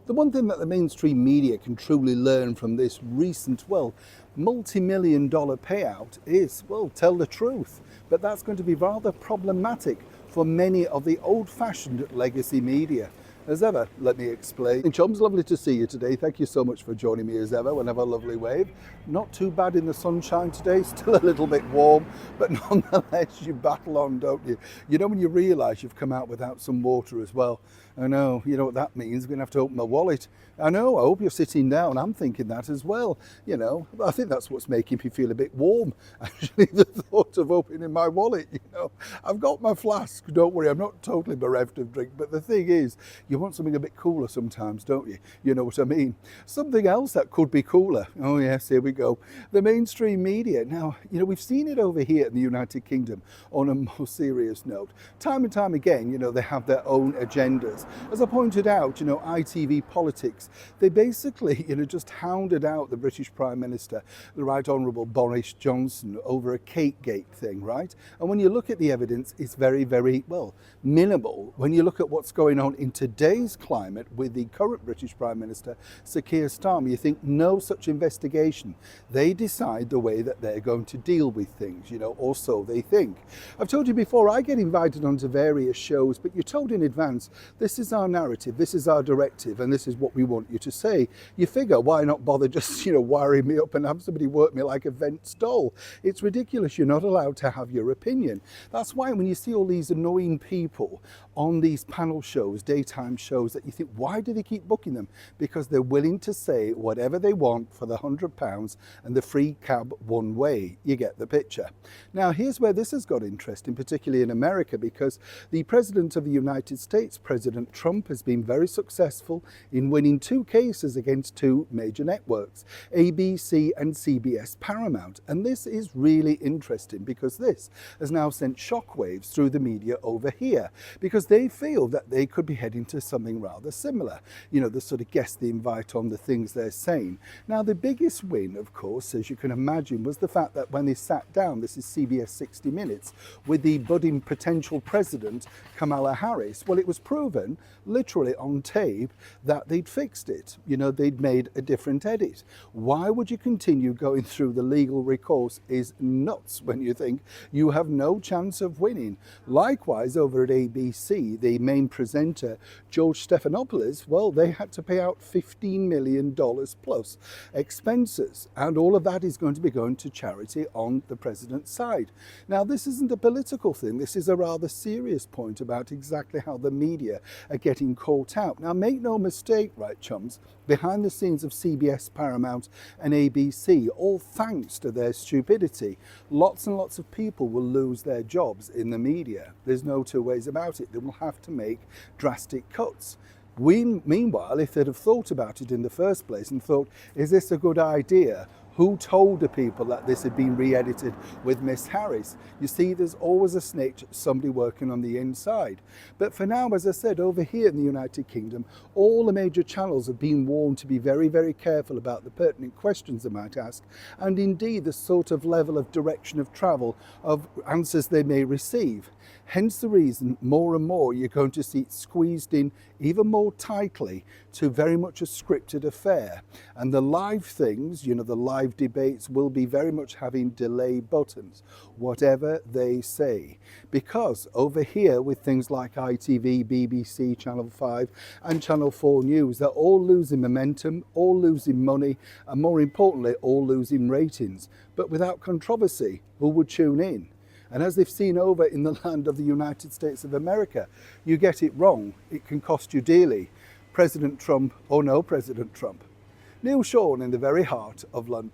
The one thing that the mainstream media can truly learn from this recent, multi-million dollar payout is, tell the truth. But that's going to be rather problematic for many of the old-fashioned legacy media. As ever, let me explain. Chums, lovely to see you today. Thank you so much for joining me as ever. We'll have a lovely wave. Not too bad in the sunshine today, still a little bit warm, but nonetheless you battle on, don't you? You know when you realise you've come out without some water as well. I know, you know what that means. We're going to have to open my wallet. I know, I hope you're sitting down. I'm thinking that as well. You know, I think that's what's making me feel a bit warm. Actually, the thought of opening my wallet, I've got my flask, don't worry, I'm not totally bereft of drink, but the thing is, you want something a bit cooler sometimes, don't you? You know what I mean? Something else that could be cooler. Oh yes, here we go. The mainstream media. Now, we've seen it over here in the United Kingdom on a more serious note. Time and time again, they have their own agendas. As I pointed out, ITV Politics, they basically, just hounded out the British Prime Minister, the Right Honourable Boris Johnson, over a Categate thing, right? And when you look at the evidence, it's very, very, minimal. When you look at what's going on in today's climate with the current British Prime Minister, Sir Keir Starmer, you think no such investigation. They decide the way that they're going to deal with things, or so they think. I've told you before, I get invited onto various shows, but you're told in advance, this is our narrative, this is our directive, and this is what we want you to say. You figure, why not bother just, wiring me up and have somebody work me like a vent stall? It's ridiculous. You're not allowed to have your opinion. That's why when you see all these annoying people on these panel shows, daytime shows, that you think, why do they keep booking them? Because they're willing to say whatever they want for the £100 and the free cab one way. You get the picture. Now, here's where this has got interesting, particularly in America, because the President of the United States, President Trump, has been very successful in winning 2 cases against 2 major networks, ABC and CBS Paramount. And this is really interesting because this has now sent shockwaves through the media over here, because they feel that they could be heading to something rather similar. The sort of guess the invite on the things they're saying. Now, the biggest win, of course, as you can imagine, was the fact that when they sat down, this is CBS 60 Minutes, with the budding potential president, Kamala Harris, it was proven, literally on tape, that they'd fixed it. They'd made a different edit. Why would you continue going through the legal recourse is nuts when you think you have no chance of winning. Likewise, over at ABC, the main presenter, George Stephanopoulos, they had to pay out $15 million plus expenses. And all of that is going to be going to charity on the president's side. Now, this isn't a political thing. This is a rather serious point about exactly how the media are getting caught out. Now, make no mistake, right, chums, behind the scenes of CBS, Paramount and ABC, all thanks to their stupidity, lots and lots of people will lose their jobs in the media. There's no two ways about it. They will have to make drastic cuts. Meanwhile, if they'd have thought about it in the first place and thought, is this a good idea? Who told the people that this had been re-edited with Miss Harris? You see, there's always a snitch, somebody working on the inside. But for now, as I said, over here in the United Kingdom, all the major channels have been warned to be very, very careful about the pertinent questions they might ask, and indeed the sort of level of direction of travel of answers they may receive. Hence the reason more and more you're going to see it squeezed in even more tightly to very much a scripted affair. And the live things, the live debates will be very much having delay buttons, whatever they say. Because over here with things like ITV, BBC, Channel 5 and Channel 4 News, they're all losing momentum, all losing money, and more importantly, all losing ratings. But without controversy, who would tune in? And as they've seen over in the land of the United States of America, you get it wrong, it can cost you dearly. President Trump or no President Trump. Neil Sean in the very heart of London.